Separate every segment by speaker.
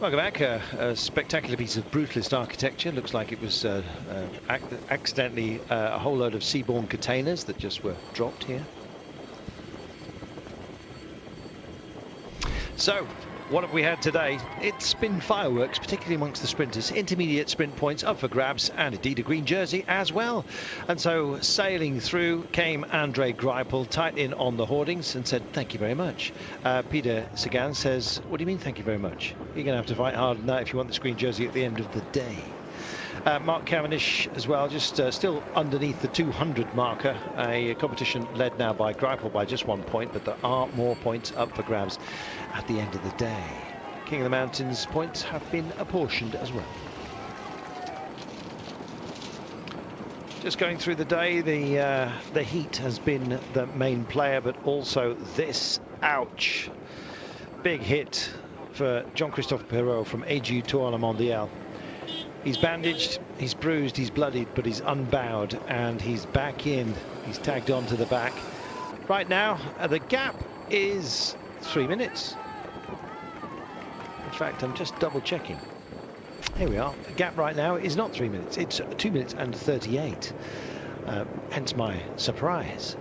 Speaker 1: Welcome back. A spectacular piece of brutalist architecture. Looks like it was accidentally a whole load of seaborne containers that just were dropped here. So, what have we had today? It's been fireworks, particularly amongst the sprinters. Intermediate sprint points up for grabs, and indeed a green jersey as well. And so, sailing through came André Greipel, tight in on the hoardings, and said, thank you very much. Peter Sagan says, what do you mean, thank you very much? You're going to have to fight hard on that if you want this green jersey at the end of the day. Mark Cavendish as well, just still underneath the 200 marker. A competition led now by Greipel by just 1 point, but there are more points up for grabs at the end of the day. King of the Mountains points have been apportioned as well. Just going through the day, the heat has been the main player, but also this, ouch, big hit for Jean-Christophe Perrault from AG Tour La Mondiale. He's bandaged, he's bruised, he's bloodied, but he's unbowed, and he's back in. He's tagged on to the back. Right now, the gap is 3 minutes. In fact, I'm just double checking. Here we are. The gap right now is not 3 minutes. It's 2 minutes and 38. Hence my surprise.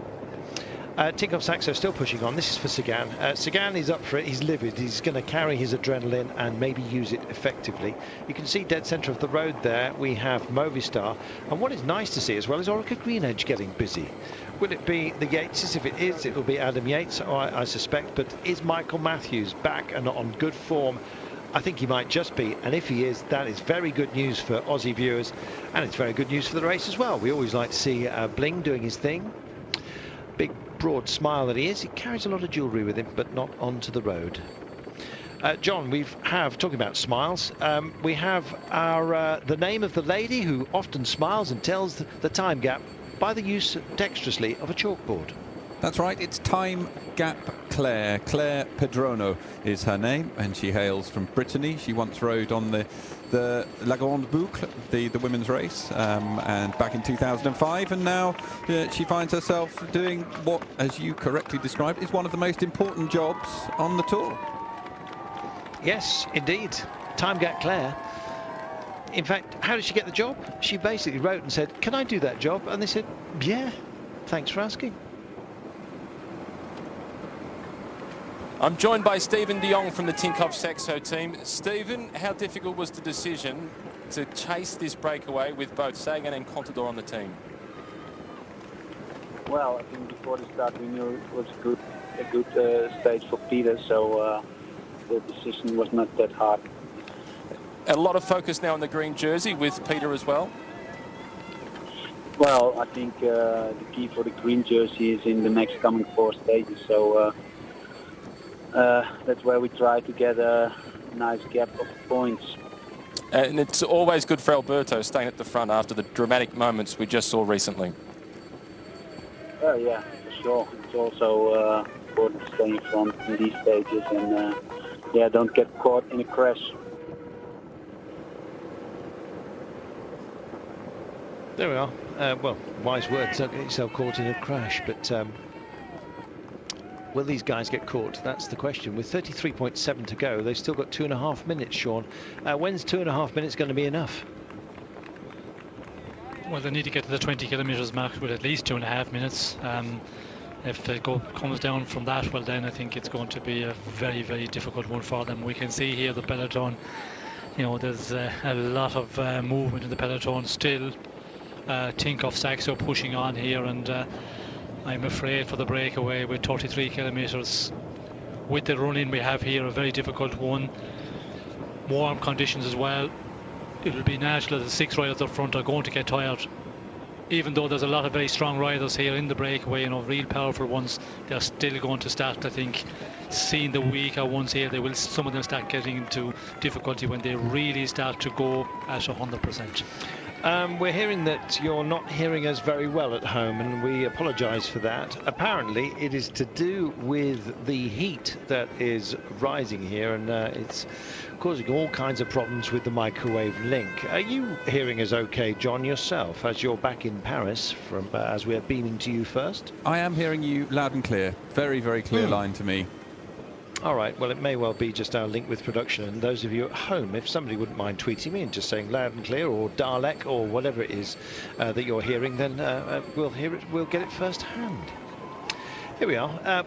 Speaker 1: Tinkoff Saxo still pushing on. This is for Sagan. Sagan is up for it. He's livid. He's going to carry his adrenaline and maybe use it effectively. You can see dead centre of the road there we have Movistar. And what is nice to see as well is Orica Greenedge getting busy. Will it be the Yateses? If it is, it will be Adam Yates, I suspect. But is Michael Matthews back and on good form? I think he might just be. And if he is, that is very good news for Aussie viewers. And it's very good news for the race as well. We always like to see Bling doing his thing. Big broad smile that he is. He carries a lot of jewellery with him, but not onto the road. John, talking about smiles, we have our the name of the lady who often smiles and tells the time gap by the use dexterously of a chalkboard.
Speaker 2: That's right, it's Time Gap Claire. Claire Pedrono is her name, and she hails from Brittany. She once rode on the La Grande Boucle, the women's race, and back in 2005, and now she finds herself doing what, as you correctly described, is one of the most important jobs on the tour.
Speaker 1: Yes, indeed. Time Gap Claire. In fact, how did she get the job? She basically wrote and said, can I do that job? And they said, yeah, thanks for asking.
Speaker 3: I'm joined by Stephen de Jong from the Tinkoff Saxo team. Stephen, how difficult was the decision to chase this breakaway with both Sagan and Contador on the team?
Speaker 4: Well, I think before the start we knew it was a good stage for Peter, so the decision was not that hard.
Speaker 3: A lot of focus now on the green jersey with Peter as well.
Speaker 4: Well, I think the key for the green jersey is in the next coming 4 stages, so that's where we try to get a nice gap of points.
Speaker 3: And it's always good for Alberto staying at the front after the dramatic moments we just saw recently.
Speaker 4: Yeah, for sure. It's also important to stay in front in these stages and don't get caught in a crash.
Speaker 1: There we are. Well, wise words, don't get yourself caught in a crash, but will these guys get caught? That's the question. With 33.7 to go, they've still got 2.5 minutes, Sean. When's 2.5 minutes going to be enough?
Speaker 5: Well, they need to get to the 20 kilometres mark with at least 2.5 minutes. If it comes down from that, well, then I think it's going to be a very, very difficult one for them. We can see here the peloton, you know, there's a lot of movement in the peloton still. Tinkoff Saxo pushing on here, and I'm afraid for the breakaway with 33 kilometres with the run-in we have here, a very difficult one. Warm conditions as well. It will be natural that the 6 riders up front are going to get tired. Even though there's a lot of very strong riders here in the breakaway, you know, real powerful ones, they're still going to start, I think, seeing the weaker ones here. Some of them start getting into difficulty when they really start to go at 100%.
Speaker 1: We're hearing that you're not hearing us very well at home, and we apologise for that. Apparently, it is to do with the heat that is rising here, and it's causing all kinds of problems with the microwave link. Are you hearing us okay, John, yourself, as you're back in Paris, as we're beaming to you first?
Speaker 2: I am hearing you loud and clear. Very, very clear line to me.
Speaker 1: All right, well, it may well be just our link with production. And those of you at home, if somebody wouldn't mind tweeting me and just saying loud and clear, or Dalek, or whatever it is that you're hearing, then we'll hear it, we'll get it firsthand. Here we are.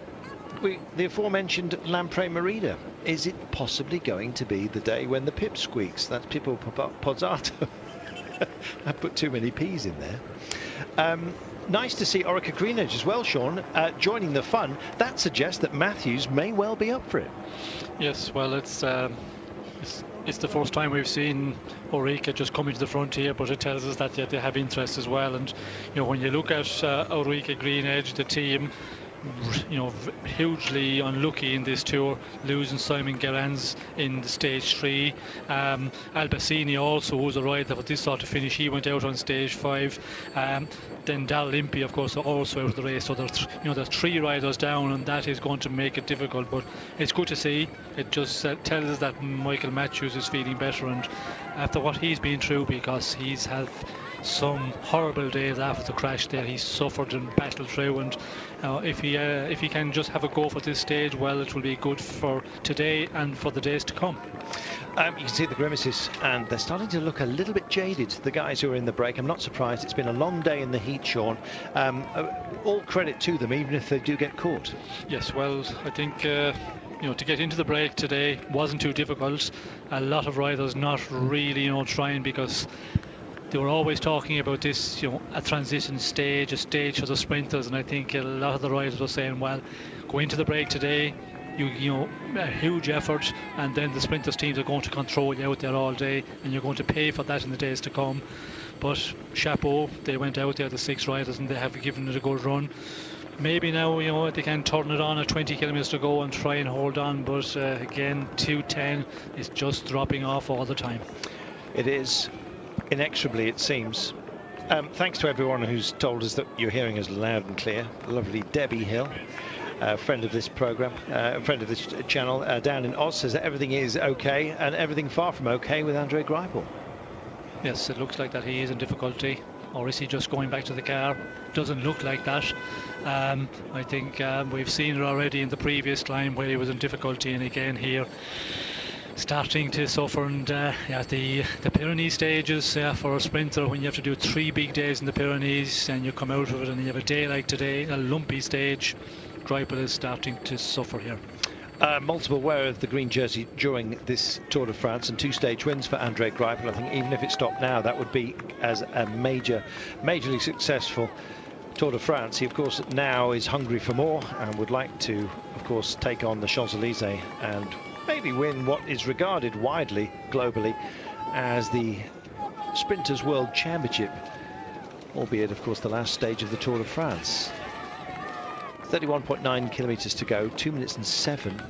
Speaker 1: The aforementioned Lamprey Merida. Is it possibly going to be the day when the pip squeaks? That's Pippo Pozzato. I put too many P's in there. Nice to see Orica Greenedge as well, Sean, joining the fun. That suggests that Matthews may well be up for it.
Speaker 5: Yes, well, it's the first time we've seen Orica just coming to the front here, but it tells us that they have interest as well. And when you look at Orica Greenedge, the team, hugely unlucky in this tour, losing Simon Gerrans in the stage 3. Albacini also, who's a rider for this sort of finish, he went out on stage 5. Then Dal Limpy, of course, also out of the race. So there's 3 riders down, and that is going to make it difficult. But it's good to see. It just tells us that Michael Matthews is feeling better, and after what he's been through, because he's had some horrible days after the crash there, he's suffered and battled through, and if he can just have a go for this stage, well, it will be good for today and for the days to come.
Speaker 1: You can see the grimaces, and they're starting to look a little bit jaded, the guys who are in the break. I'm not surprised. It's been a long day in the heat, Sean. All credit to them, even if they do get caught.
Speaker 5: Yes, well, I think to get into the break today wasn't too difficult. A lot of riders not really trying, because they were always talking about this, a transition stage, a stage for the sprinters, and I think a lot of the riders were saying, well, go into the break today, a huge effort, and then the sprinters teams are going to control you out there all day, and you're going to pay for that in the days to come. But chapeau, they went out there, the 6 riders, and they have given it a good run. Maybe now, they can turn it on at 20 kilometers to go and try and hold on, but again, 2:10 is just dropping off all the time.
Speaker 1: It is. Inexorably, it seems. Thanks to everyone who's told us that you're hearing us loud and clear. Lovely Debbie Hill, friend of this program, friend of this channel, down in Oz, says that everything is okay, and everything far from okay with Andre Greipel.
Speaker 5: Yes, it looks like that he is in difficulty, or is he just going back to the car? Doesn't look like that. I think we've seen it already in the previous climb where he was in difficulty, and again here starting to suffer. And the Pyrenees stages for a sprinter, when you have to do 3 big days in the Pyrenees and you come out of it and you have a day like today, a lumpy stage, Greipel is starting to suffer here.
Speaker 1: Multiple wear of the green jersey during this Tour de France, and 2 stage wins for Andre Greipel. I think even if it stopped now, that would be as a majorly successful Tour de France. He, of course, now is hungry for more and would like to, of course, take on the Champs-Élysées and maybe win what is regarded widely, globally, as the Sprinters World Championship, albeit, of course, the last stage of the Tour de France. 31.9 kilometers to go, 2 minutes and 7.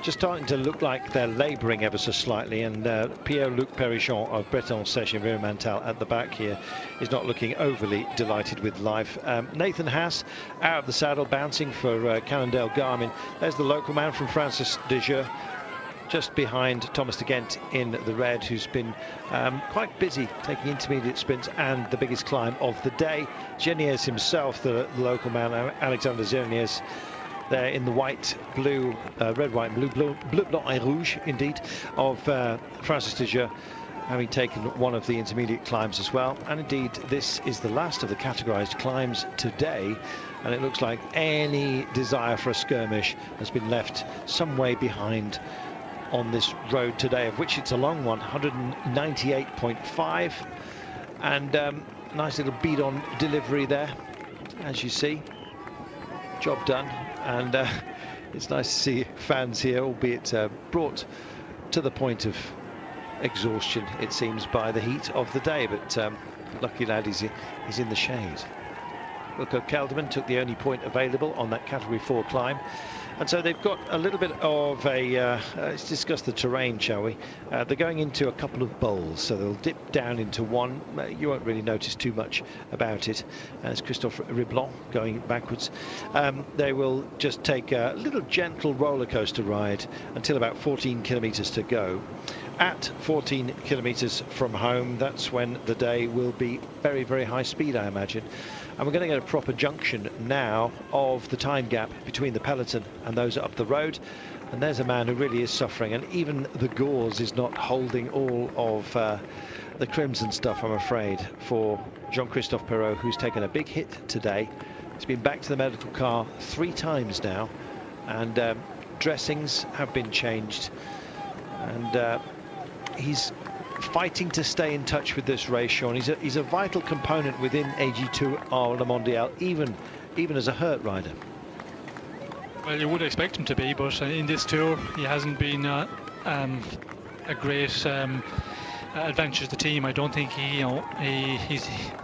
Speaker 1: Just starting to look like they're labouring ever so slightly, and Pierre-Luc Perichon of Breton Sèche Environmental at the back here is not looking overly delighted with life. Nathan Haas out of the saddle, bouncing for Cannondale Garmin. There's the local man from Francis Desjeux, just behind Thomas de Gent in the red, who's been quite busy taking intermediate sprints and the biggest climb of the day. Geniers himself, the local man, Alexander Geniers, there in the white, blue, red, white, blue, blanc et rouge, indeed, of Francis Desjeux, having taken one of the intermediate climbs as well. And indeed, this is the last of the categorized climbs today, and it looks like any desire for a skirmish has been left some way behind on this road today, of which it's a long one, 198.5, and nice little beat on delivery there, as you see. Job done, and it's nice to see fans here, albeit brought to the point of exhaustion, it seems, by the heat of the day, but lucky lad, he's in the shade. Wilco Kelderman took the only point available on that category 4 climb, and so they've got a little bit of a let's discuss the terrain, shall we? They're going into a couple of bowls, so they'll dip down into one. You won't really notice too much about it. As Christophe Riblon going backwards, they will just take a little gentle roller coaster ride until about 14 kilometers to go. At 14 kilometers from home, that's when the day will be very, very high speed, I imagine. And we're going to get a proper junction now of the time gap between the peloton and those up the road. And there's a man who really is suffering, and even the gauze is not holding all of the crimson stuff, I'm afraid, for Jean-Christophe Perrault, who's taken a big hit today. He's been back to the medical car 3 times now, and dressings have been changed, and he's fighting to stay in touch with this race, Sean. He's a vital component within AG2R Le Mondial, even as a hurt rider.
Speaker 5: Well, you would expect him to be, but in this tour he hasn't been a great advantage to the team. I don't think he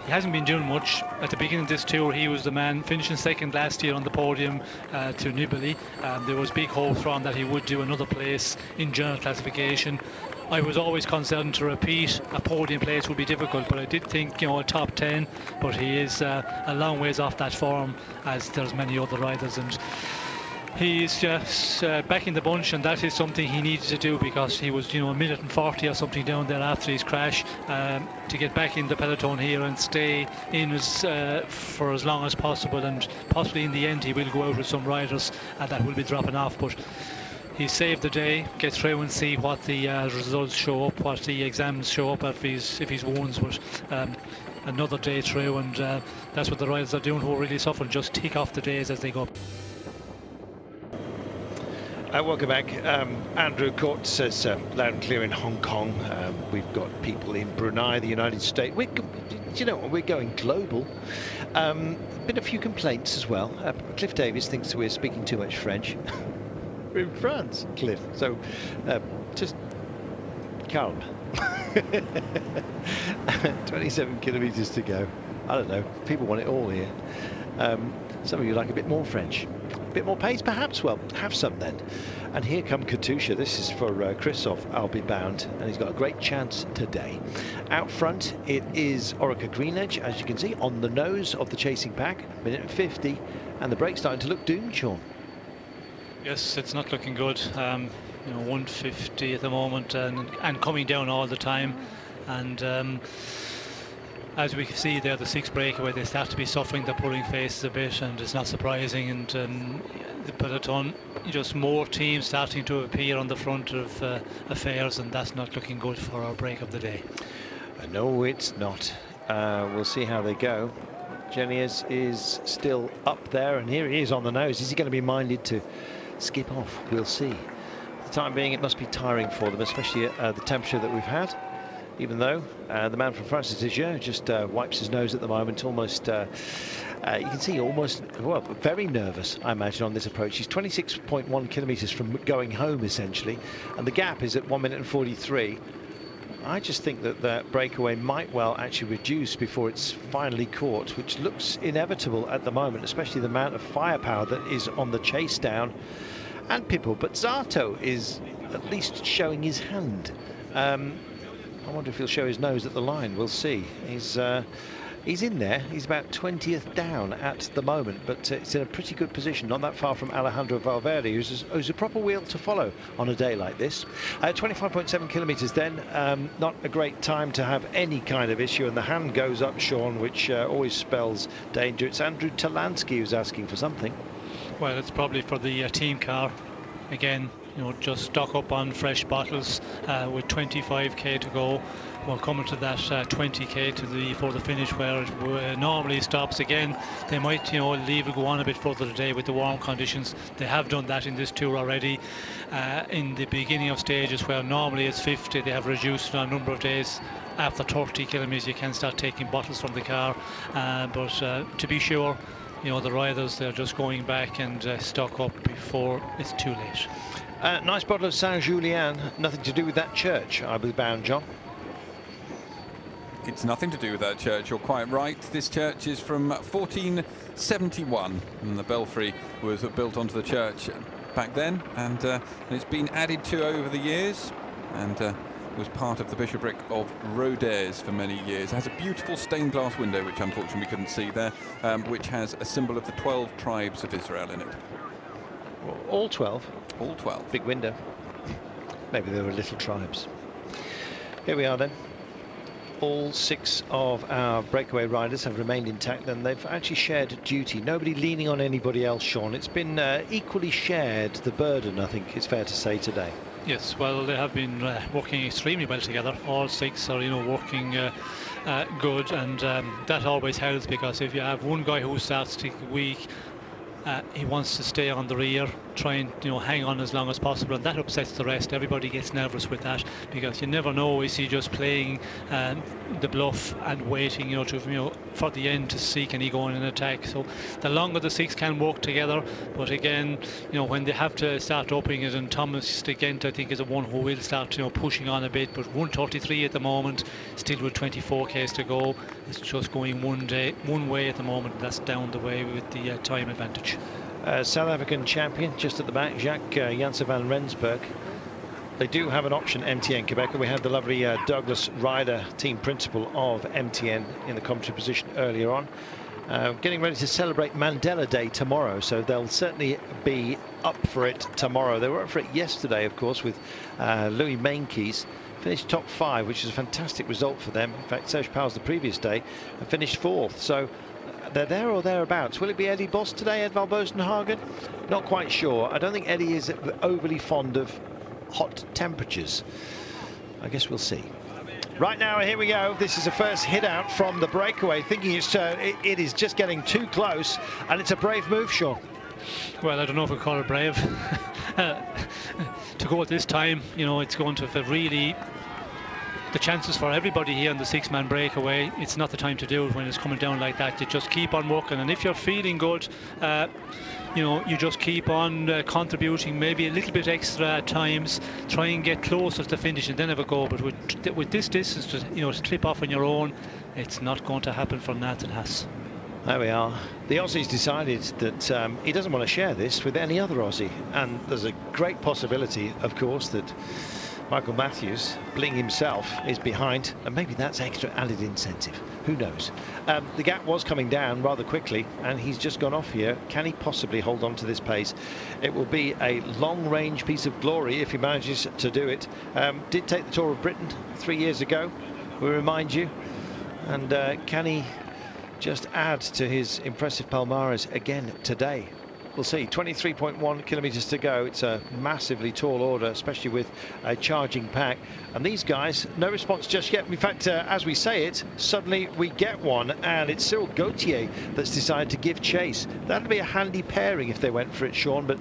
Speaker 5: hasn't been doing much at the beginning of this tour. He was the man finishing second last year on the podium to Nibali. There was big hope from that he would do another place in general classification. I was always concerned to repeat a podium place would be difficult, but I did think, a top 10, but he is a long ways off that form, as there's many other riders, and he's just back in the bunch, and that is something he needed to do, because he was, a minute and 40 or something down there after his crash. To get back in the peloton here and stay in for as long as possible, and possibly in the end he will go out with some riders that will be dropping off. But he saved the day. Get through and see what the results show up, what the exams show up if his wounds. But another day through, and that's what the riders are doing who are really suffering. Just tick off the days as they go.
Speaker 1: Welcome back. Andrew Court says loud and clear in Hong Kong. We've got people in Brunei, the United States. We're going global. Been a few complaints as well. Cliff Davies thinks we're speaking too much French. We're in France, Cliff. So just calm. 27 kilometres to go. I don't know. People want it all here. Some of you like a bit more French. A bit more pace, perhaps? Well, have some then. And here come Katusha. This is for Christophe, I'll be bound, and he's got a great chance today. Out front, it is Orica Greenedge, as you can see, on the nose of the chasing pack, minute and 50, and the break's starting to look doomed, Sean.
Speaker 5: Yes, it's not looking good. 150 at the moment, and coming down all the time, and as we can see there, the 6th breakaway, they start to be suffering. They're pulling faces a bit, and it's not surprising. And the peloton, just more teams starting to appear on the front of affairs, and that's not looking good for our break of the day.
Speaker 1: No, it's not. We'll see how they go. Genius is still up there, and here he is on the nose. Is he going to be minded to skip off? We'll see. For the time being, it must be tiring for them, especially at the temperature that we've had. Even though the man from France just wipes his nose at the moment, almost, you can see almost, well, very nervous, I imagine, on this approach. He's 26.1 kilometres from going home, essentially, and the gap is at 1 minute and 43. I just think that that breakaway might well actually reduce before it's finally caught, which looks inevitable at the moment, especially the amount of firepower that is on the chase down and Pippo. But Zato is at least showing his hand. I wonder if he'll show his nose at the line. We'll see. He's in there. He's about 20th down at the moment, but it's in a pretty good position, not that far from Alejandro Valverde, who's a proper wheel to follow on a day like this. 25.7 kilometres then. Not a great time to have any kind of issue, and the hand goes up, Sean, which always spells danger. It's Andrew Talansky who's asking for something.
Speaker 5: Well, it's probably for the team car. Again, just stock up on fresh bottles with 25k to go. We're coming to that 20k for the finish, where it normally stops again. They might, leave it go on a bit further today with the warm conditions. They have done that in this tour already. In the beginning of stages where normally it's 50, they have reduced on a number of days. After 30 kilometres, you can start taking bottles from the car. But to be sure, the riders, they're just going back and stock up before it's too late.
Speaker 1: Nice bottle of Saint-Julien. Nothing to do with that church, I believe, bound, John.
Speaker 2: It's nothing to do with that church, you're quite right. This church is from 1471, and the belfry was built onto the church back then, and it's been added to over the years, and was part of the bishopric of Rodez for many years. It has a beautiful stained glass window, which unfortunately we couldn't see there, which has a symbol of the 12 tribes of Israel in it.
Speaker 1: All 12?
Speaker 2: All 12.
Speaker 1: Big window. Maybe there were little tribes. Here we are then. all 6 of our breakaway riders have remained intact, and they've actually shared duty. Nobody leaning on anybody else, Sean. It's been equally shared, the burden, I think it's fair to say, today.
Speaker 5: Yes, well, they have been working extremely well together. All 6 are, working good, and that always helps, because if you have one guy who starts to get weak, he wants to stay on the rear, try and hang on as long as possible, and that upsets the rest. Everybody gets nervous with that, because you never know, is he just playing the bluff and waiting for the end to see can he go in an attack. So the longer the 6 can work together, but again, when they have to start upping it, and Thomas Gent, I think, is the one who will start pushing on a bit, but 1:33 at the moment, still with 24 k's to go. It's just going one way at the moment, and that's down the way with the time advantage.
Speaker 1: South African champion just at the back, Jacques Janse van Rensburg. They do have an option, MTN Quebec, and we had the lovely Douglas Ryder, team principal of MTN, in the commentary position earlier on. Getting ready to celebrate Mandela Day tomorrow, so they'll certainly be up for it tomorrow. They were up for it yesterday, of course, with Louis Mainkeys. Finished top 5, which is a fantastic result for them. In fact, Serge Powell's the previous day and finished 4th. So they're there or thereabouts. Will it be Eddie Boss today, Edvald Bosenhagen? Not quite sure. I don't think Eddie is overly fond of hot temperatures. I guess we'll see. Right now, here we go. This is the first hit out from the breakaway, thinking it is just getting too close, and it's a brave move, Sean.
Speaker 5: Well, I don't know if we call it brave. To go at this time, it's going to really, the chances for everybody here on the 6-man breakaway, it's not the time to do it when it's coming down like that. You just keep on working, and if you're feeling good, you just keep on contributing maybe a little bit extra at times, try and get closer to the finish and then have a go. But with this distance, to trip off on your own, it's not going to happen for Nathan Haas.
Speaker 1: There we are. The Aussie's decided that he doesn't want to share this with any other Aussie, and there's a great possibility, of course, that Michael Matthews, Bling himself, is behind, and maybe that's extra added incentive. Who knows? The gap was coming down rather quickly, and he's just gone off here. Can he possibly hold on to this pace? It will be a long-range piece of glory if he manages to do it. Did take the Tour of Britain 3 years ago, we remind you, and can he just add to his impressive palmares again today? We'll see. 23.1 kilometers to go. It's a massively tall order, especially with a charging pack. And these guys, no response just yet. In fact, as we say it, suddenly we get one, and it's Cyril Gauthier that's decided to give chase. That'd be a handy pairing if they went for it, Sean, but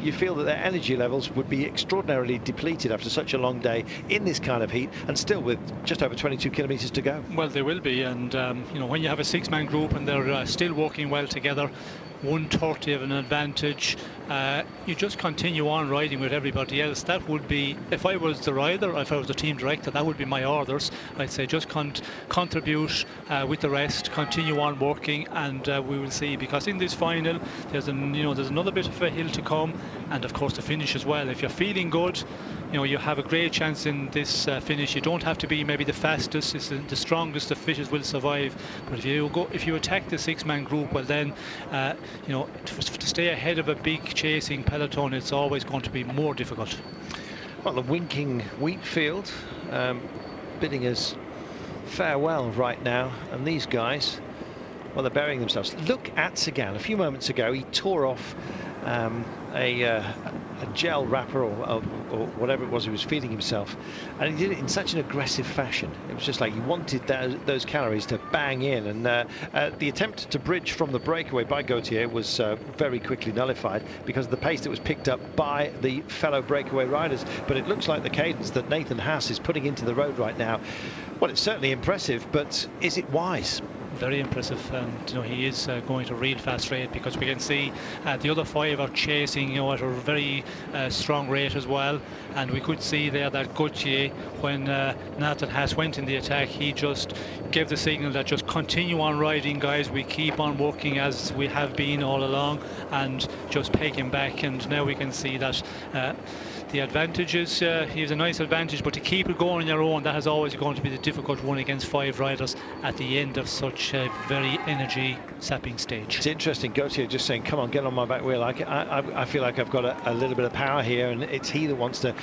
Speaker 1: you feel that their energy levels would be extraordinarily depleted after such a long day in this kind of heat, and still with just over 22 kilometers to go.
Speaker 5: Well, they will be, and when you have a 6-man group and they're still working well together, 1:30 of an advantage, you just continue on riding with everybody else. That would be, if I was the rider, if I was the team director, that would be my orders. I'd say just contribute with the rest, continue on working, and we will see, because in this final there's another bit of a hill to come, and of course the finish as well. If you're feeling good, you have a great chance in this finish. You don't have to be maybe the fastest, it's the strongest, the fittest will survive, but if you attack the 6-man group, well then to stay ahead of a big chasing peloton, it's always going to be more difficult.
Speaker 1: Well, the winking wheat field bidding us farewell right now, and these guys, well, they're burying themselves. Look at Sagan. A few moments ago he tore off a gel wrapper or whatever it was he was feeding himself, and he did it in such an aggressive fashion. It was just like he wanted those calories to bang in, and the attempt to bridge from the breakaway by Gauthier was very quickly nullified because of the pace that was picked up by the fellow breakaway riders. But it looks like the cadence that Nathan Haas is putting into the road right now, well, it's certainly impressive, but is it wise?
Speaker 5: Very impressive, and he is going at a real fast rate, because we can see the other 5 are chasing at a very strong rate as well, and we could see there that Gauthier, when Nathan Haas went in the attack, he just gave the signal that just continue on riding, guys, we keep on working as we have been all along, and just peg him back. And now we can see that the advantage is he has a nice advantage, but to keep it going on your own, that is always going to be the difficult one against 5 riders at the end of such stage, a very energy sapping stage.
Speaker 1: It's interesting, Gautier just saying, come on, get on my back wheel. I feel like I've got a little bit of power here, and it's he that wants to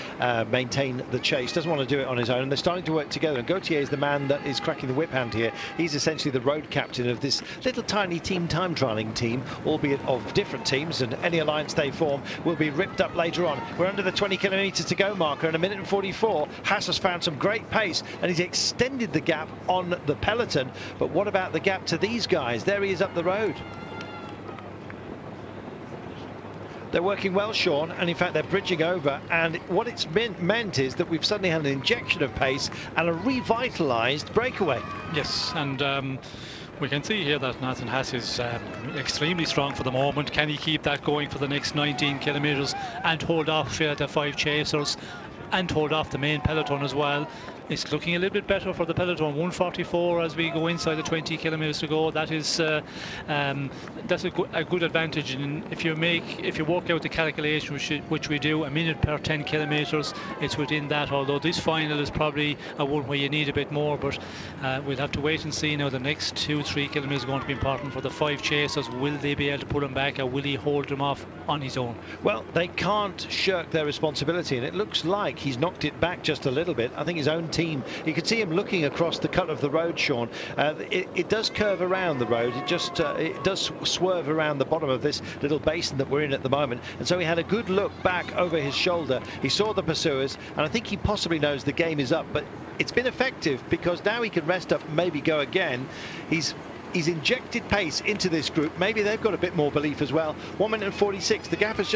Speaker 1: maintain the chase, doesn't want to do it on his own, and they're starting to work together, and Gautier is the man that is cracking the whip hand here. He's essentially the road captain of this little tiny team time trialling team, albeit of different teams, and any alliance they form will be ripped up later on. We're under the 20 kilometres to go marker, in 1:44. Haas has found some great pace, and he's extended the gap on the peloton, but what about the gap to these guys? There he is up the road. They're working well, Sean, and in fact they're bridging over, and what it's meant is that we've suddenly had an injection of pace and a revitalised breakaway.
Speaker 5: Yes, and we can see here that Nathan Haas is extremely strong for the moment. Can he keep that going for the next 19 kilometres and hold off the 5 chasers and hold off the main peloton as well? It's looking a little bit better for the peloton. 1:44 as we go inside the 20 kilometres to go. That is that's a good advantage. And if you work out the calculation, which we do, a minute per 10 kilometres, it's within that. Although this final is probably a one where you need a bit more, but we'll have to wait and see. Now the next 2-3 kilometres are going to be important for the 5 chasers. Will they be able to pull him back, or will he hold them off on his own?
Speaker 1: Well, they can't shirk their responsibility, and it looks like he's knocked it back just a little bit. I think his own team, you can see him looking across the cut of the road, Sean. It does curve around the road. It does swerve around the bottom of this little basin that we're in at the moment, and so he had a good look back over his shoulder. He saw the pursuers, and I think he possibly knows the game is up, but it's been effective because now he can rest up and maybe go again. He's injected pace into this group. Maybe they've got a bit more belief as well. 1:46. The gap has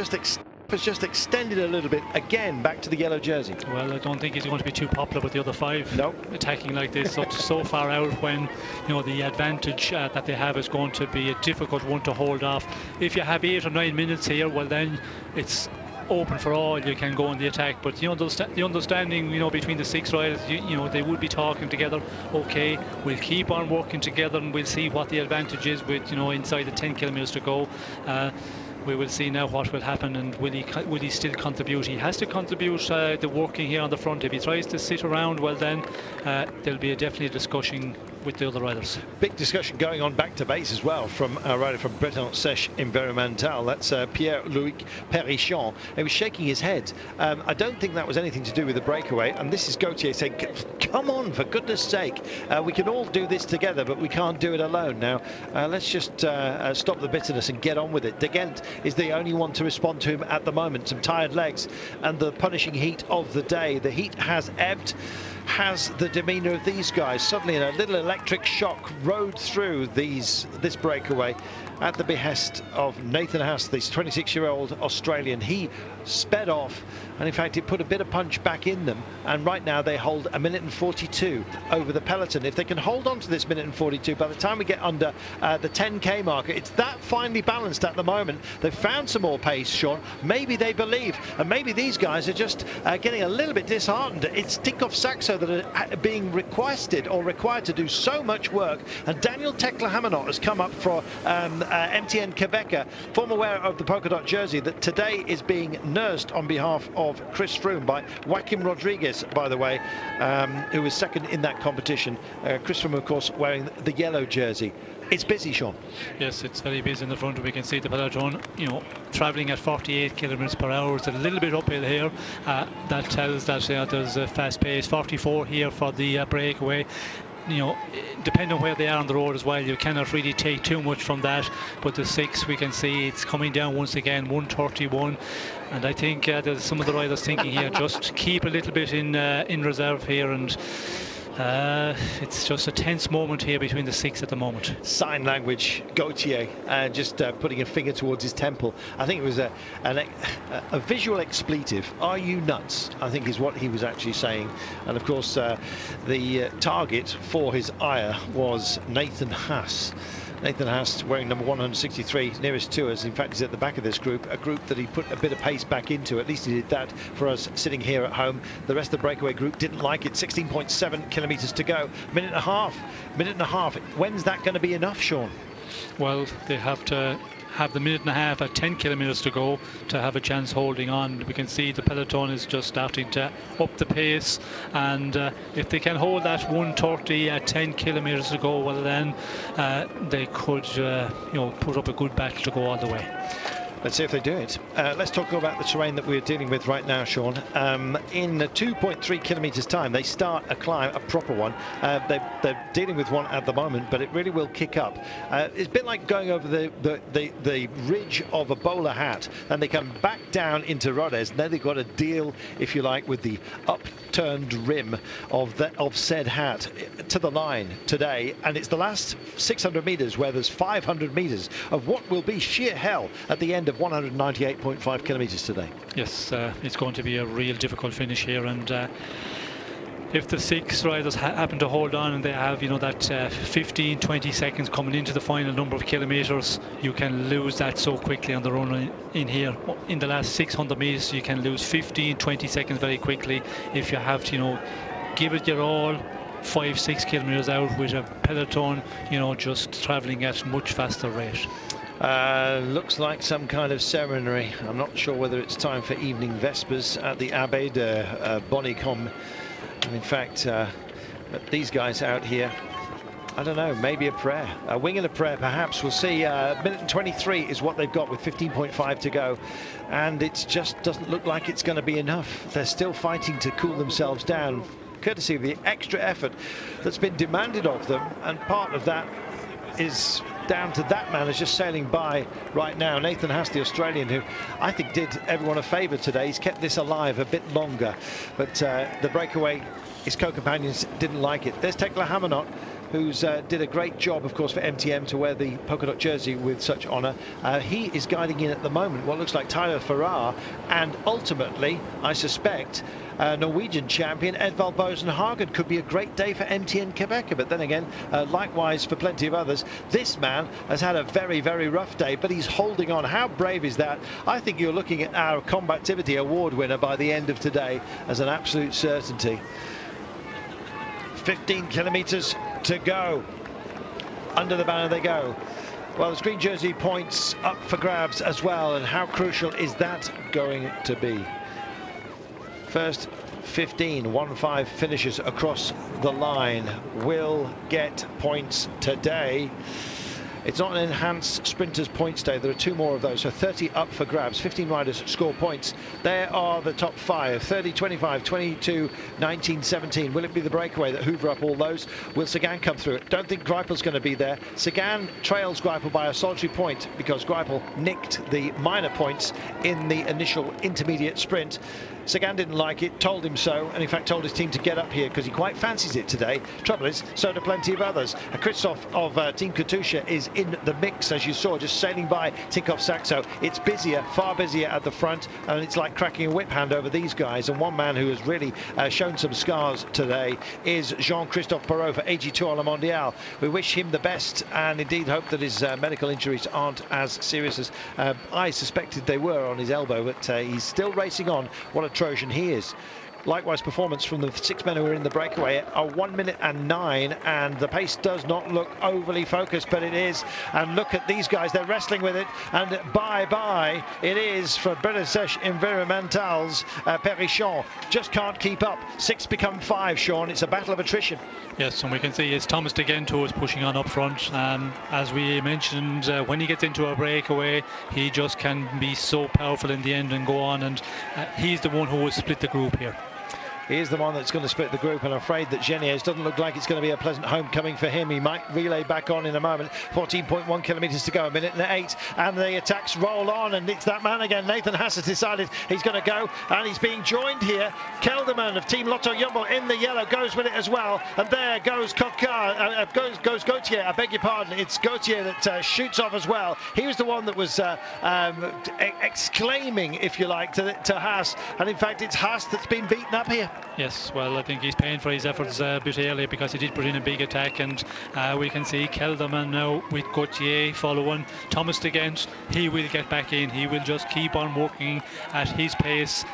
Speaker 1: just extended a little bit again back to the yellow jersey.
Speaker 5: Well, I don't think he's going to be too popular with the other 5.
Speaker 1: No.
Speaker 5: Attacking like this so far out, when the advantage that they have is going to be a difficult one to hold off. If you have 8 or 9 minutes here, well then it's open for all. You can go on the attack, but the understanding between the 6 riders, they would be talking together. Okay, we'll keep on working together, and we'll see what the advantage is with inside the 10 kilometres to go. We will see now what will happen, and will he still contribute? He has to contribute the working here on the front. If he tries to sit around, well then there'll be definitely a discussion with the other riders.
Speaker 1: Big discussion going on back to base as well from a rider from Breton Sèche Environmental. That's Pierre-Louis Perichon. He was shaking his head. I don't think that was anything to do with the breakaway, and this is Gautier saying, come on, for goodness sake, we can all do this together, but we can't do it alone. Now let's just stop the bitterness and get on with it. De Gent is the only one to respond to him at the moment. Some tired legs and the punishing heat of the day. The heat has ebbed. Has the demeanour of these guys suddenly, in a little electric shock, rode through this breakaway at the behest of Nathan Haas, this 26-year-old Australian. He sped off, and in fact it put a bit of punch back in them, and right now they hold 1:42 over the peloton. If they can hold on to this 1:42, by the time we get under the 10k marker, it's that finely balanced at the moment. They've found some more pace, Sean. Maybe they believe, and maybe these guys are just getting a little bit disheartened. It's Tinkoff Saxo that are being requested or required to do so much work, and Daniel Tekla-Hamanot has come up for MTN Quebecer, former wearer of the polka dot jersey, that today is being nursed on behalf of Chris Froome by Joaquim Rodriguez, by the way, who was second in that competition. Chris Froome, of course, wearing the yellow jersey. It's busy, Sean.
Speaker 5: Yes, it's very busy in the front. We can see the peloton, travelling at 48 kilometres per hour. It's a little bit uphill here. That tells that there's a fast pace. 44 here for the breakaway. Depending on where they are on the road as well, you cannot really take too much from that. But the 6, we can see it's coming down once again, 1:31. And I think there's some of the riders thinking here, just keep a little bit in reserve here, and it's just a tense moment here between the 6 at the moment.
Speaker 1: Sign language, Gautier, just putting a finger towards his temple. I think it was a visual expletive. Are you nuts? I think is what he was actually saying. And of course, the target for his ire was Nathan Haas. Nathan Haas wearing number 163, nearest to us. In fact, he's at the back of this group, a group that he put a bit of pace back into. At least he did that for us sitting here at home. The rest of the breakaway group didn't like it. 16.7 kilometres to go. Minute and a half. When's that going to be enough, Sean?
Speaker 5: Well, they have to have the minute and a half at 10 kilometres to go to have a chance holding on. We can see the peloton is just starting to up the pace, and if they can hold that 1:30 at 10 kilometres to go, well then they could put up a good battle to go all the way.
Speaker 1: Let's see if they do it. Let's talk about the terrain that we're dealing with right now, Sean. In 2.3 kilometres time, they start a climb, a proper one. They're dealing with one at the moment, but it really will kick up. It's a bit like going over the ridge of a bowler hat, and they come back down into Rodez, and then they've got to deal, if you like, with the upturned rim of said hat to the line today. And it's the last 600 metres where there's 500 metres of what will be sheer hell at the end of 198.5 kilometres today.
Speaker 5: Yes, it's going to be a real difficult finish here, and if the 6 riders happen to hold on and they have that 15-20 seconds coming into the final number of kilometres, you can lose that so quickly on the run in here. In the last 600 metres you can lose 15-20 seconds very quickly if you have to give it your all 5-6 kilometres out with a peloton just travelling at much faster rate.
Speaker 1: Looks like some kind of ceremony. I'm not sure whether it's time for evening vespers at the Abbaye de Bonnicom. In fact, these guys out here, I don't know, maybe a prayer, a wing and a prayer perhaps. We'll see. Minute and 23 is what they've got with 15.5 to go, and it just doesn't look like it's going to be enough. They're still fighting to cool themselves down, courtesy of the extra effort that's been demanded of them, and part of that is down to that man who's just sailing by right now, Nathan Haas, the Australian, who I think did everyone a favour today. He's kept this alive a bit longer, but the breakaway, his co-companions didn't like it. There's Tekla Hamanot, who's did a great job, of course, for MTM to wear the polka dot jersey with such honour. He is guiding in at the moment what looks like Tyler Farrar, and ultimately, I suspect, Norwegian champion Edvald Bosen Hagen. Could be a great day for MTN Quebec, but then again, likewise for plenty of others. This man has had a very, very rough day, but he's holding on. How brave is that? I think you're looking at our Combativity Award winner by the end of today as an absolute certainty. 15 kilometres to go. Under the banner they go. Well, the green jersey points up for grabs as well, and how crucial is that going to be? First 1-5 finishes across the line will get points today. It's not an enhanced sprinters points day. There are 2 more of those, so 30 up for grabs. 15 riders score points. There are the top 5: 30, 25, 22, 19, 17. Will it be the breakaway that hoover up all those? Will Sagan come through it? Don't think Greipel's going to be there. Sagan trails Greipel by a solitary point because Greipel nicked the minor points in the initial intermediate sprint. Sagan didn't like it, told him so, and in fact told his team to get up here because he quite fancies it today. Trouble is, so do plenty of others. Christoph of Team Katusha is in the mix, as you saw, just sailing by Tinkoff Saxo. It's busier, far busier at the front, and it's like cracking a whip hand over these guys. And one man who has really shown some scars today is Jean-Christophe Perrault for AG Tour Le Mondial. We wish him the best, and indeed hope that his medical injuries aren't as serious as I suspected they were on his elbow, but he's still racing on. What a Trojan he is. Likewise, performance from the 6 men who are in the breakaway are 1 minute and 9, and the pace does not look overly focused, but it is. And look at these guys, they're wrestling with it, and bye-bye it is for British Environmental's Perichon. Just can't keep up. 6 become 5, Sean. It's a battle of attrition.
Speaker 5: Yes, and we can see it's Thomas de Gento is pushing on up front. As we mentioned, when he gets into a breakaway, he just can be so powerful in the end and go on, and he's the one who will split the group here.
Speaker 1: He is the one that's going to split the group, and I'm afraid that Geniez doesn't look like it's going to be a pleasant homecoming for him. He might relay back on in a moment. 14.1 kilometres to go, 1 minute and 8, and the attacks roll on, and it's that man again. Nathan Haas has decided he's going to go, and he's being joined here. Kelderman of Team Lotto Jumbo in the yellow goes with it as well, and there goes goes Gautier. I beg your pardon, it's Gautier that shoots off as well. He was the one that was exclaiming, if you like, to Haas, and in fact it's Haas that's been beaten up here.
Speaker 5: Yes, well, I think he's paying for his efforts a bit early because he did put in a big attack, and we can see Kelderman now with Gauthier following. Thomas de Gent, he will get back in. He will just keep on working at his pace.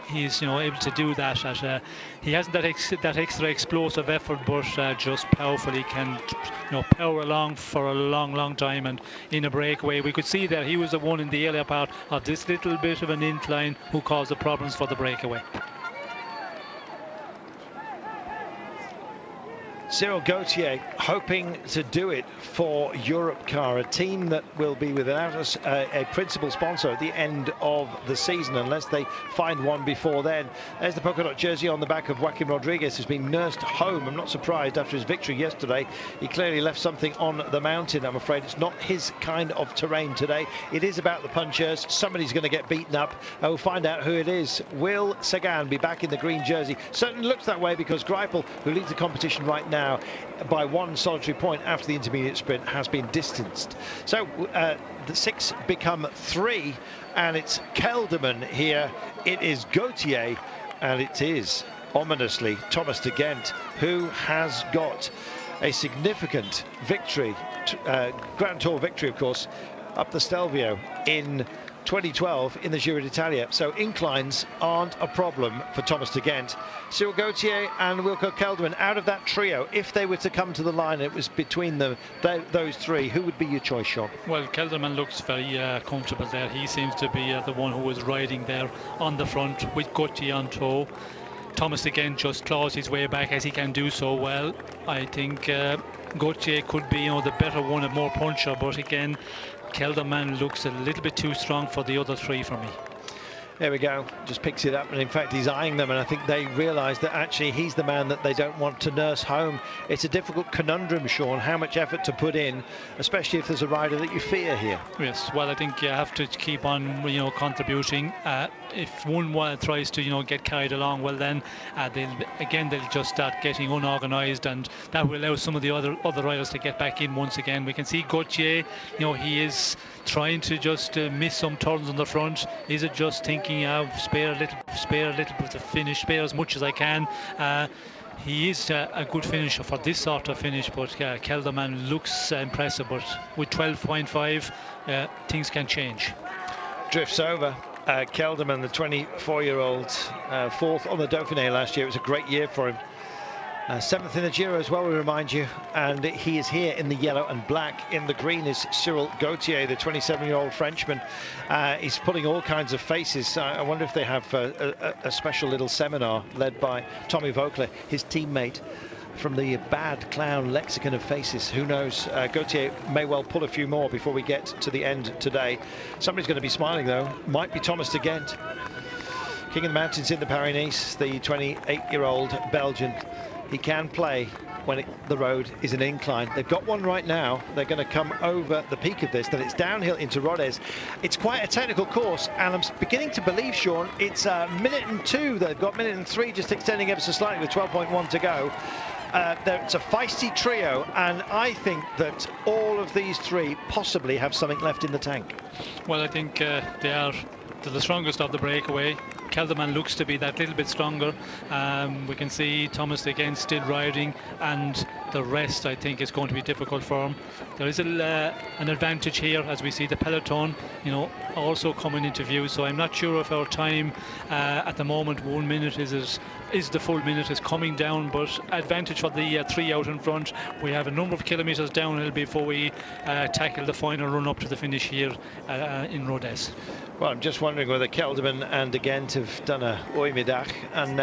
Speaker 5: He's able to do that. He hasn't that extra explosive effort, but just powerfully can power along for a long time. And in a breakaway, we could see that he was the one in the earlier part of this little bit of an incline who caused the problems for the breakaway.
Speaker 1: Cyril Gauthier hoping to do it for Europcar, a team that will be without a principal sponsor at the end of the season, unless they find one before then. There's the polka dot jersey on the back of Joaquim Rodriguez, who's been nursed home. I'm not surprised after his victory yesterday. He clearly left something on the mountain. I'm afraid it's not his kind of terrain today. It is about the punchers. Somebody's going to get beaten up. We'll find out who it is. Will Sagan be back in the green jersey? Certainly looks that way, because Greipel, who leads the competition right now by one solitary point after the intermediate sprint, has been distanced. So the 6 become 3, and it's Kelderman here. It is Gauthier, and it is ominously Thomas de Gent, who has got a significant victory, Grand Tour victory, of course, up the Stelvio in 2012 in the Giro d'Italia. So inclines aren't a problem for Thomas de Gent. Cyril Gauthier and Wilco Kelderman out of that trio. If they were to come to the line, it was between those 3. Who would be your choice, Sean?
Speaker 5: Well, Kelderman looks very comfortable there. He seems to be the one who was riding there on the front with Gauthier on tow. Thomas de Gent just claws his way back, as he can do so well. I think Gauthier could be the better one, a more puncher, but again, Kelderman looks a little bit too strong for the other 3 for me.
Speaker 1: There we go, just picks it up, and in fact he's eyeing them, and I think they realise that actually he's the man that they don't want to nurse home. It's a difficult conundrum, Sean, how much effort to put in, especially if there's a rider that you fear here.
Speaker 5: Yes, well, I think you have to keep on contributing. If one tries to get carried along, well then they'll just start getting unorganised, and that will allow some of the other riders to get back in once again. We can see Gauthier, he is trying to just miss some turns on the front. Is it just thinking spare a little bit to finish, spare as much as I can? He is a good finisher for this sort of finish, but Kelderman looks impressive, but with 12.5 things can change.
Speaker 1: Drifts over. Kelderman, the 24-year-old, 4th on the Dauphiné last year. It was a great year for him. 7th in the Giro as well, we remind you, and he is here in the yellow and black. In the green is Cyril Gauthier, the 27-year-old Frenchman. He's putting all kinds of faces. I wonder if they have a special little seminar led by Tommy Vogler, his teammate, from the bad clown lexicon of faces. Who knows? Gauthier may well pull a few more before we get to the end today. Somebody's going to be smiling, though. Might be Thomas de Gent. King of the Mountains in the Paris-Nice, the 28-year-old Belgian. He can play when the road is an incline. They've got one right now. They're going to come over the peak of this, then it's downhill into Rodez. It's quite a technical course, and I'm beginning to believe, Sean, it's a minute and 2. They've got minute and 3 just extending ever so slightly with 12.1 to go. It's a feisty trio, and I think that all of these 3 possibly have something left in the tank.
Speaker 5: Well, I think they're the strongest of the breakaway. Kelderman looks to be that little bit stronger. We can see Thomas again still riding, and the rest I think is going to be difficult for him. There is an advantage here as we see the peloton also coming into view, so I'm not sure if our time at the moment, 1 minute is the full minute is coming down, but advantage for the 3 out in front. We have a number of kilometres downhill before we tackle the final run up to the finish here in Rodez.
Speaker 1: Well, I'm just wondering whether Kelderman and de Gent have done a oimidach, and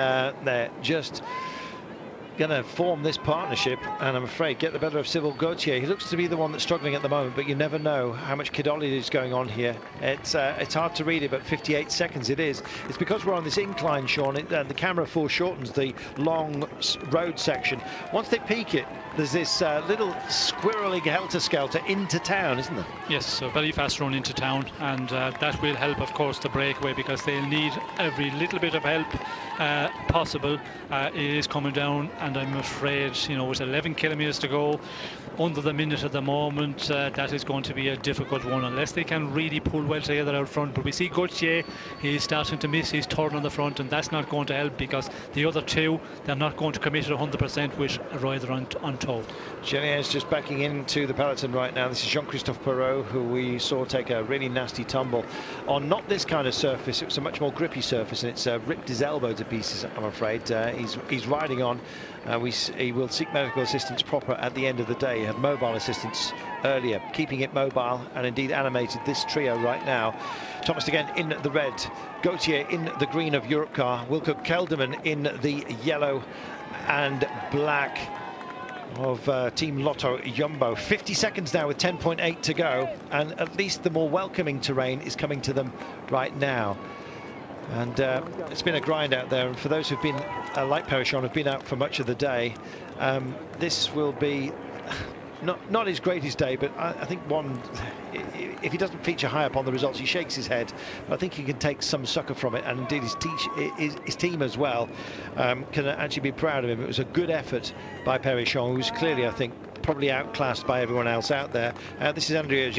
Speaker 1: they're just going to form this partnership, and I'm afraid get the better of Cyril Gauthier. He looks to be the one that's struggling at the moment, but you never know how much Kidoli is going on here. It's hard to read it, but 58 seconds it is. It's because we're on this incline, Sean. The camera foreshortens the long road section. Once they peak it, there's this little squirrely helter-skelter into town, isn't there?
Speaker 5: Yes, a very fast run into town, and that will help, of course, the breakaway, because they'll need every little bit of help possible. It is coming down, and I'm afraid, you know, with 11 kilometres to go, under the minute at the moment, that is going to be a difficult one unless they can really pull well together out front. But we see Gauthier, he's starting to miss his turn on the front, and that's not going to help because the other two, they're not going to commit at 100% with a rider on toe.
Speaker 1: Geniez just backing into the peloton right now. This is Jean-Christophe Perrault, who we saw take a really nasty tumble on not this kind of surface. It was a much more grippy surface, and it's ripped his elbow to pieces, I'm afraid. He's riding on. He will seek medical assistance proper at the end of the day. He had mobile assistance earlier, keeping it mobile and indeed animated this trio right now. Thomas again in the red, Gauthier in the green of Europcar, Wilco Kelderman in the yellow and black of Team Lotto Jumbo. 50 seconds now with 10.8 to go, and at least the more welcoming terrain is coming to them right now. And it's been a grind out there, and for those who've been like Perichon, have been out for much of the day, this will be not his greatest day, but I think one, if he doesn't feature high up on the results, he shakes his head. But I think he can take some succor from it, and indeed his team as well can actually be proud of him. It was a good effort by Perichon, who was clearly, I think, probably outclassed by everyone else out there. This is Alexander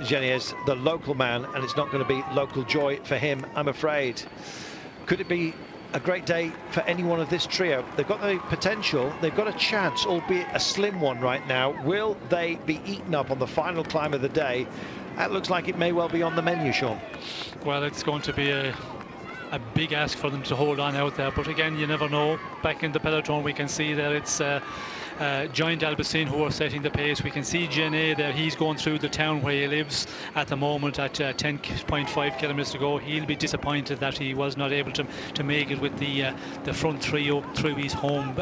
Speaker 1: Geniez, the local man, and it's not going to be local joy for him, I'm afraid. Could it be a great day for any one of this trio? They've got the potential, they've got a chance, albeit a slim one right now. Will they be eaten up on the final climb of the day? That looks like it may well be on the menu, Sean.
Speaker 5: Well, it's going to be a big ask for them to hold on out there, but again, you never know. Back in the peloton, we can see that it's Giant Albacin who are setting the pace. We can see Genet there, he's going through the town where he lives at the moment at 10.5 kilometres to go. He'll be disappointed that he was not able to make it with the front trio through his home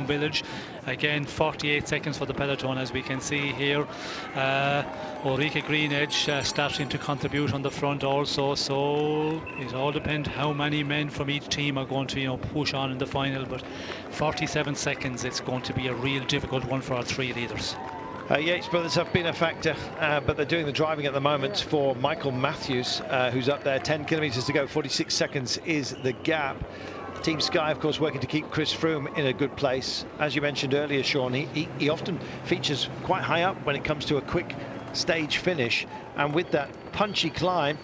Speaker 5: village. Again, 48 seconds for the peloton, as we can see here. Ulrike Greenedge starting to contribute on the front also, so it all depends how many men from each team are going to, you know, push on in the final. But 47 seconds, it's going to be a real difficult one for our three leaders.
Speaker 1: Yates brothers have been a factor, but they're doing the driving at the moment for Michael Matthews, who's up there. 10 kilometres to go, 46 seconds is the gap. Team Sky, of course, working to keep Chris Froome in a good place. As you mentioned earlier, Sean, he often features quite high up when it comes to a quick stage finish, and with that punchy climb,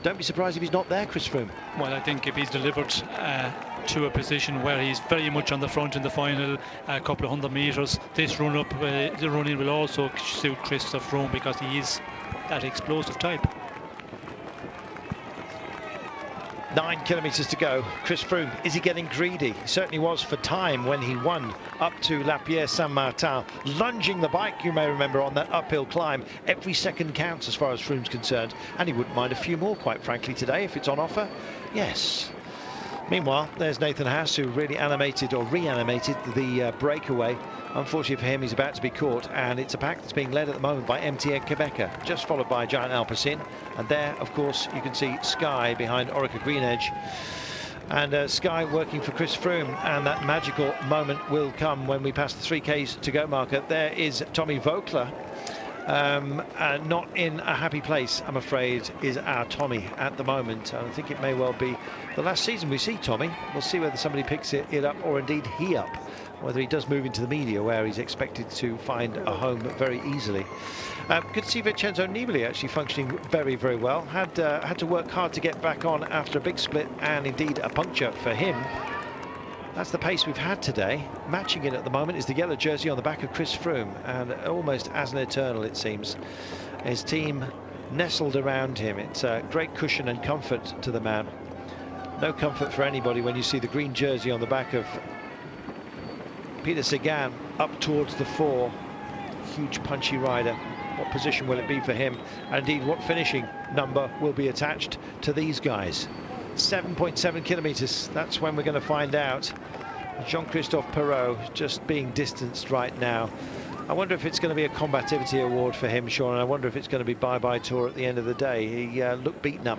Speaker 1: don't be surprised if he's not there, Chris Froome.
Speaker 5: Well, I think if he's delivered to a position where he's very much on the front in the final couple of 100 metres, this run-up, the run-in will also suit Christophe Froome because he is that explosive type.
Speaker 1: 9 kilometres to go. Chris Froome, is he getting greedy? He certainly was for time when he won up to La Pierre Saint-Martin, lunging the bike, you may remember, on that uphill climb. Every second counts as far as Froome's concerned, and he wouldn't mind a few more, quite frankly, today if it's on offer. Yes. Meanwhile, there's Nathan Haas, who really animated or reanimated the breakaway. Unfortunately for him, he's about to be caught, and it's a pack that's being led at the moment by MTN Quebecer, just followed by Giant Alpecin. And there, of course, you can see Sky behind Orica Greenedge. And Sky working for Chris Froome, and that magical moment will come when we pass the 3Ks to go marker. There is Tommy Vogler. Not in a happy place, I'm afraid, is our Tommy at the moment. And I think it may well be the last season we see Tommy. We'll see whether somebody picks it up, or indeed he up, whether he does move into the media, where he's expected to find a home very easily. Good to see Vincenzo Nibali actually functioning very, very well. Had to work hard to get back on after a big split, and indeed a puncture for him. That's the pace we've had today. Matching it at the moment is the yellow jersey on the back of Chris Froome, and almost as an eternal, it seems. His team nestled around him. It's a great cushion and comfort to the man. No comfort for anybody when you see the green jersey on the back of Peter Sagan up towards the 4. Huge punchy rider. What position will it be for him? And indeed, what finishing number will be attached to these guys? 7.7 kilometres, that's when we're going to find out. Jean-Christophe Perrault just being distanced right now. I wonder if it's going to be a combativity award for him, Sean, and I wonder if it's going to be bye-bye tour at the end of the day. He looked beaten up.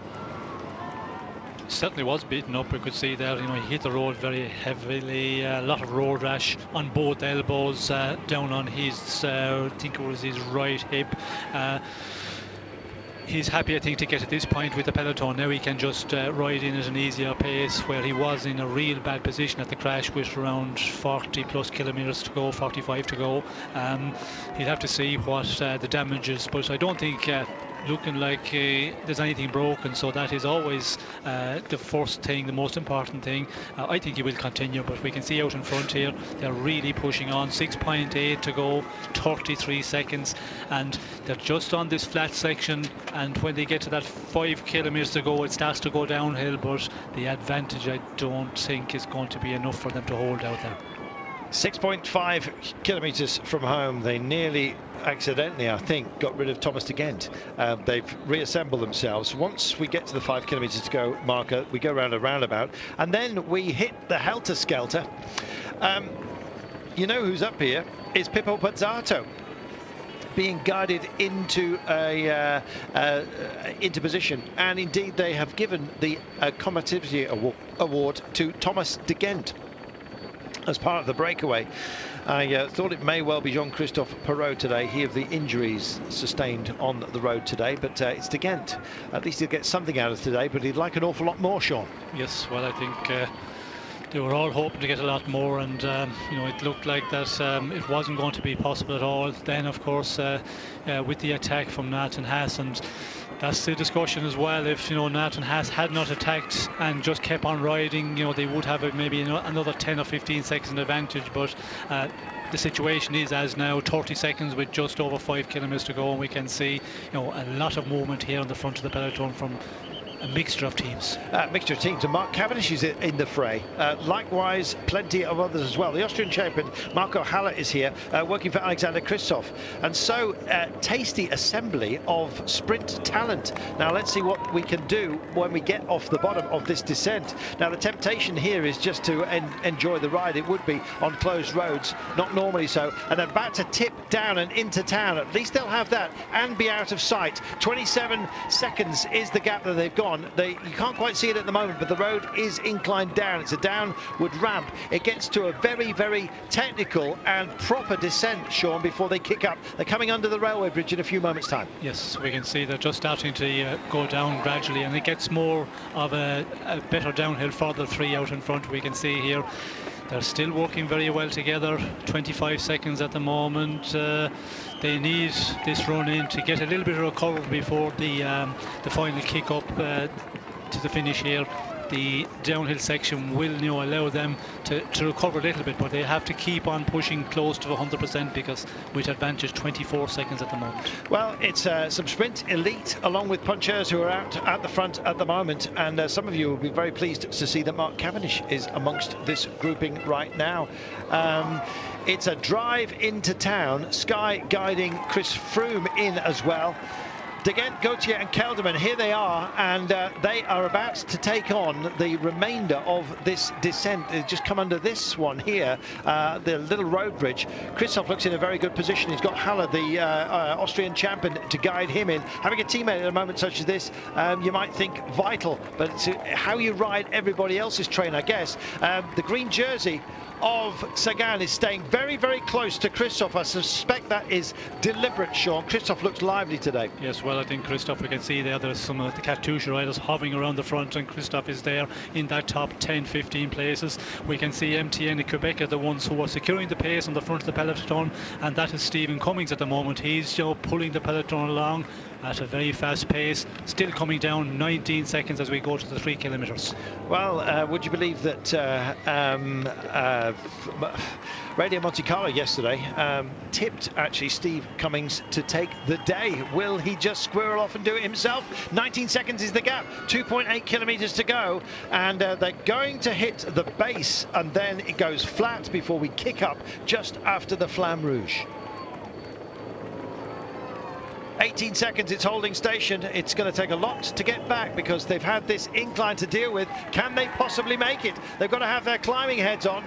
Speaker 5: Certainly was beaten up. We could see there, you know, he hit the road very heavily, a lot of road rash on both elbows, down on his, I think it was his right hip. he's happy, I think, to get to this point with the peloton. Now he can just ride in at an easier pace, where he was in a real bad position at the crash with around 40 plus kilometres to go, 45 to go. He'll have to see what the damage is, but I don't think looking like there's anything broken, so that is always the first thing, the most important thing. I think he will continue, but we can see out in front here they're really pushing on. 6.8 to go, 33 seconds, and they're just on this flat section, and when they get to that 5 kilometres to go, it starts to go downhill, but the advantage I don't think is going to be enough for them to hold out there.
Speaker 1: 6.5 kilometres from home. They nearly accidentally, I think, got rid of Thomas de Gent. They've reassembled themselves. Once we get to the 5 kilometres to go marker, we go round a roundabout, and then we hit the helter-skelter. You know who's up here? It's Pippo Pozzato, being guided into into position, and indeed they have given the combativity award to Thomas de Gent as part of the breakaway. I thought it may well be Jean-Christophe Perrault today. He of the injuries sustained on the road today, but it's de Gent. At least he'll get something out of today, but he'd like an awful lot more, Sean.
Speaker 5: Yes, well, I think they were all hoping to get a lot more, and you know, it looked like that it wasn't going to be possible at all. Then, of course, with the attack from Nathan Haas, and that's the discussion as well. If, you know, Nathan Haas had not attacked and just kept on riding, you know, they would have maybe another 10 or 15 seconds advantage, but the situation is as now, 30 seconds with just over 5 kilometres to go, and we can see, you know, a lot of movement here on the front of the peloton from a mixture of teams. And
Speaker 1: Mark Cavendish is in the fray. Likewise, plenty of others as well. The Austrian champion, Marco Haller, is here, working for Alexander Kristoff. And so, tasty assembly of sprint talent. Now, let's see what we can do when we get off the bottom of this descent. Now, the temptation here is just to enjoy the ride. It would be on closed roads, not normally so. And they're about to tip down and into town. At least they'll have that and be out of sight. 27 seconds is the gap that they've got. You can't quite see it at the moment, but the road is inclined down. It's a downward ramp. It gets to a very, very technical and proper descent, Sean, before they kick up. They're coming under the railway bridge in a few moments' time.
Speaker 5: Yes, we can see they're just starting to go down gradually, and it gets more of a better downhill for the three out in front. We can see here they're still working very well together. 25 seconds at the moment. They need this run in to get a little bit of recovery before the final kick up to the finish here. The downhill section will, you know, allow them to recover a little bit, but they have to keep on pushing close to 100%, because with advantage 24 seconds at the moment.
Speaker 1: Well, it's some sprint elite along with punchers who are out at the front at the moment, and some of you will be very pleased to see that Mark Cavendish is amongst this grouping right now. It's a drive into town. Sky guiding Chris Froome in as well. De Gent, Gauthier and Kelderman, here they are, and they are about to take on the remainder of this descent. They just come under this one here, the little road bridge. Kristoff looks in a very good position. He's got Haller, the Austrian champion, to guide him in. Having a teammate at a moment such as this, you might think vital, but it's how you ride everybody else's train, I guess. The green jersey of Sagan is staying very, very close to Kristoff. I suspect that is deliberate, Sean. Kristoff looks lively today.
Speaker 5: Yes, well, I think Kristoff, we can see there's some of the Katusha riders hovering around the front, and Kristoff is there in that top 10, 15 places. We can see MTN and Quebec are the ones who are securing the pace on the front of the peloton, and that is Stephen Cummings at the moment. He's, you know, pulling the peloton along at a very fast pace, still coming down 19 seconds as we go to the 3 kilometres.
Speaker 1: Well, would you believe that Radio Monte Carlo yesterday tipped actually Steve Cummings to take the day? Will he just squirrel off and do it himself? 19 seconds is the gap, 2.8 kilometres to go, and they're going to hit the base, and then it goes flat before we kick up just after the Flamme Rouge. 18 seconds, it's holding station. It's going to take a lot to get back because they've had this incline to deal with. Can they possibly make it? They've got to have their climbing heads on.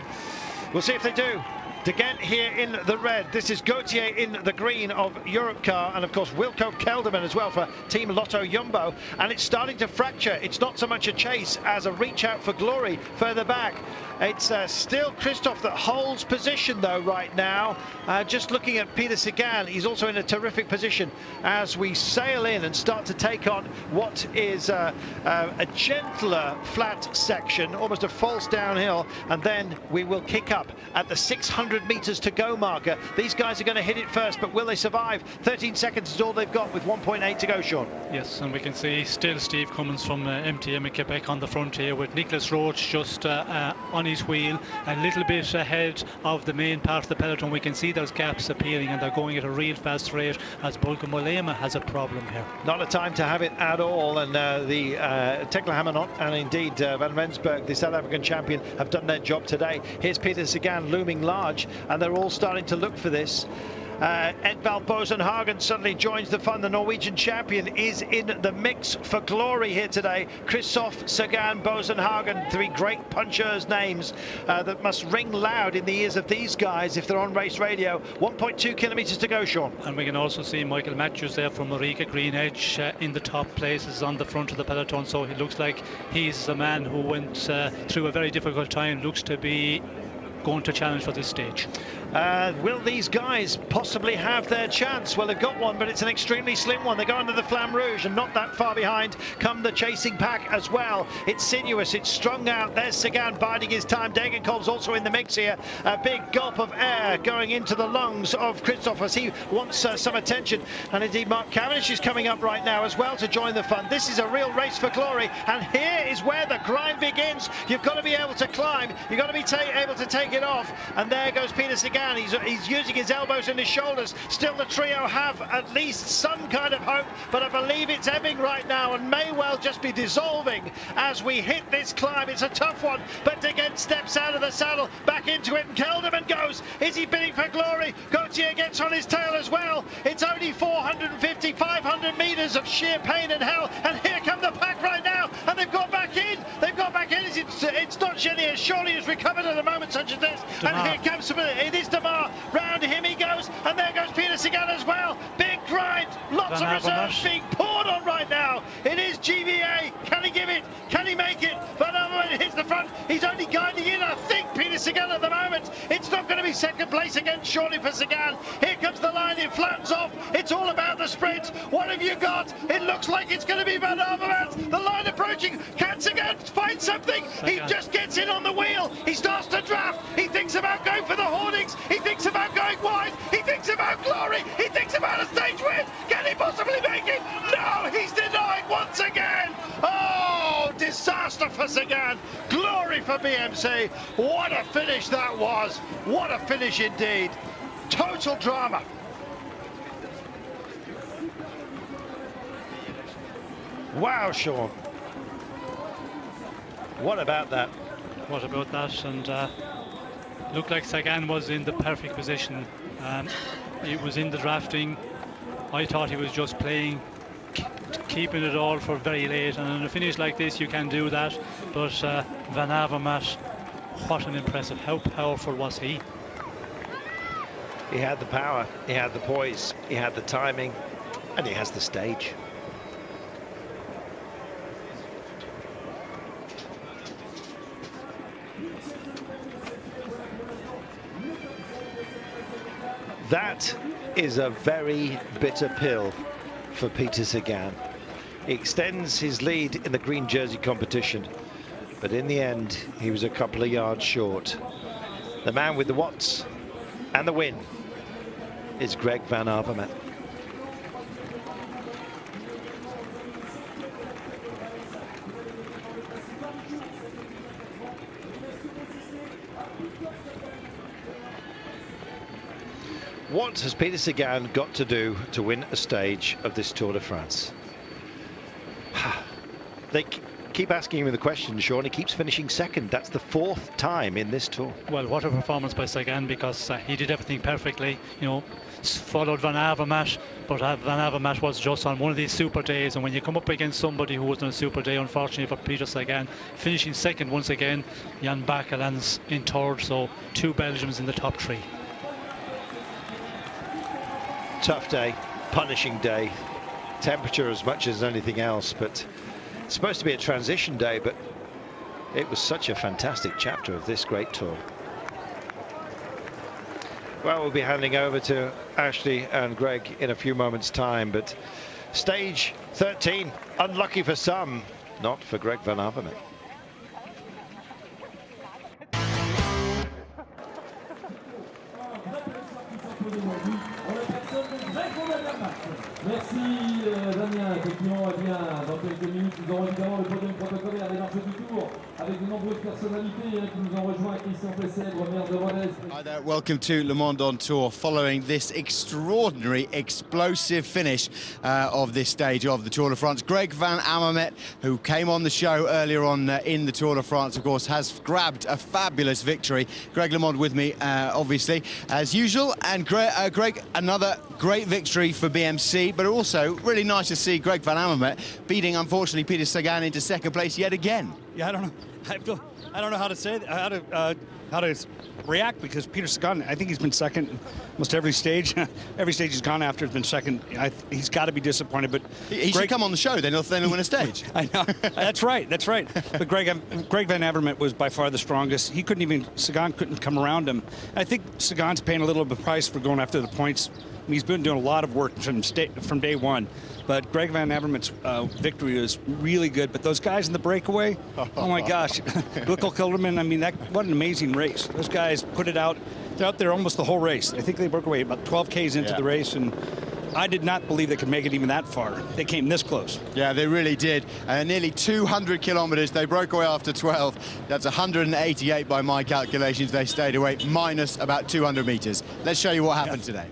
Speaker 1: We'll see if they do. De Gent here in the red. This is Gauthier in the green of Europcar, and of course Wilco Kelderman as well for Team Lotto Jumbo. And it's starting to fracture. It's not so much a chase as a reach out for glory further back. It's still Christophe that holds position though right now. Just looking at Peter Sagan, he's also in a terrific position as we sail in and start to take on what is a gentler flat section, almost a false downhill, and then we will kick up at the 600 meters to go marker. These guys are going to hit it first, but will they survive? 13 seconds is all they've got with 1.8 to go, Sean.
Speaker 5: Yes, and we can see still Steve Cummins from MTM in Quebec on the front here, with Nicholas Roach just on his wheel, a little bit ahead of the main part of the peloton. We can see those gaps appearing, and they're going at a real fast rate as Bulka Mollema has a problem here.
Speaker 1: Not a time to have it at all, and the Tekla Hamanot and indeed Van Rensburg, the South African champion, have done their job today. Here's Peter Sagan looming large, and they're all starting to look for this. Edvald Bosenhagen suddenly joins the fun. The Norwegian champion is in the mix for glory here today. Christophe, Sagan, Bosenhagen, three great punchers' names that must ring loud in the ears of these guys if they're on race radio. 1.2 kilometers to go, Sean.
Speaker 5: And we can also see Michael Matthews there from Marika Green Edge in the top places on the front of the peloton. So he looks like he's a man who went through a very difficult time, looks to be going to challenge for this stage.
Speaker 1: Will these guys possibly have their chance? Well, they've got one, but it's an extremely slim one. They go under the Flamme Rouge, and not that far behind come the chasing pack as well. It's sinuous, it's strung out. There's Sagan biding his time. Degenkolb's also in the mix here. A big gulp of air going into the lungs of Christophe as he wants some attention. And indeed, Mark Cavendish is coming up right now as well to join the fun. This is a real race for glory, and here is where the grind begins. You've got to be able to climb. You've got to be able to take it off. And there goes Peter Sagan. He's using his elbows and his shoulders. Still the trio have at least some kind of hope, but I believe it's ebbing right now and may well just be dissolving as we hit this climb. It's a tough one, but De Gent steps out of the saddle, back into it, and Kelderman goes. Is he bidding for glory? Gauthier gets on his tail as well. It's only 450, 500 meters of sheer pain and hell, and here come the pack right now, and they've got back in. They've got back in. It's not Genier. Surely has recovered at a moment such as this.
Speaker 5: Demar.
Speaker 1: And here comes it is Demar. Round him he goes, and there goes Peter Sagan as well. Big grind, lots of reserves being poured on right now. It is GVA. Can he give it? Can he make it? Van Avermaet hits the front. He's only guiding in, I think, Peter Sagan at the moment. It's not going to be second place again, surely, for Sagan. Here comes the line. It flattens off. It's all about the sprint. What have you got? It looks like it's going to be Van Avermaet. The line approaching. Can Sagan find something? He just gets in on the wheel. He starts to draft. He thinks about going for the hoardings. He thinks about going wide. He thinks about glory. He thinks about a stage win. Can he possibly make it? No, he's denied once again. Oh, disaster for Sagan. Glory for BMC. What a finish that was. What a finish indeed. Total drama. Wow, Sean. What about that?
Speaker 5: What about that? And looked like Sagan was in the perfect position. He was in the drafting. I thought he was just playing, keeping it all for very late. And in a finish like this, you can do that. But Van Avermaet, what an impressive! How powerful was he?
Speaker 1: He had the power, he had the poise, he had the timing, and he has the stage. That is a very bitter pill for Peter Sagan. He extends his lead in the green jersey competition, but in the end, he was a couple of yards short. The man with the watts and the win is Greg Van Avermaet. What has Peter Sagan got to do to win a stage of this Tour de France? keep asking him the question, Sean. He keeps finishing second. That's the 4th time in this tour.
Speaker 5: Well, what a performance by Sagan, because he did everything perfectly. You know, followed Van Avermaet, but Van Avermaet was just on one of these super days, and when you come up against somebody who was on a super day, unfortunately for Peter Sagan, finishing second once again, Jan Bakke lands in 3rd, so 2 Belgians in the top 3.
Speaker 1: Tough day, punishing day, temperature as much as anything else, but it's supposed to be a transition day, but it was such a fantastic chapter of this great tour. Well, we'll be handing over to Ashley and Greg in a few moments' time, but stage 13, unlucky for some, not for Greg Van Avermaet.
Speaker 6: Merci Damien, effectivement, eh bien, dans quelques minutes nous aurons évidemment le podium protocolaire des marches du tour avec de nombreuses personnalités qui nous ont rejoint, Christian Plessèdre, maire de Rodez.
Speaker 7: Hi there, welcome to Le Monde on Tour following this extraordinary explosive finish of this stage of the Tour de France. Greg Van Avermaet, who came on the show earlier on in the Tour de France, of course, has grabbed a fabulous victory. Greg LeMond with me, obviously, as usual, and Greg, another great victory for BMC, but also really nice to see Greg Van Avermaet beating, unfortunately, Peter Sagan into 2nd place yet again.
Speaker 8: Yeah, I don't know. I don't know how to say that, how to react, because Peter Sagan, I think he's been second almost every stage. Every stage he's gone after has been second. He's got to be disappointed. But
Speaker 7: he should come on the show. Then he'll win a stage.
Speaker 8: I know. That's right. That's right. But Greg Van Avermaet was by far the strongest. Sagan couldn't come around him. I think Sagan's paying a little bit of price for going after the points. He's been doing a lot of work from day one. But Greg Van Avermaet's victory is really good. But those guys in the breakaway, oh my gosh. Bukkel Kilderman, I mean, what an amazing race. Those guys put it out. They're out there almost the whole race. I think they broke away about 12 Ks into the race, and I did not believe they could make it even that far. They came this close.
Speaker 7: Yeah, they really did. Nearly 200 kilometers. They broke away after 12. That's 188 by my calculations. They stayed away, minus about 200 meters. Let's show you what happened today.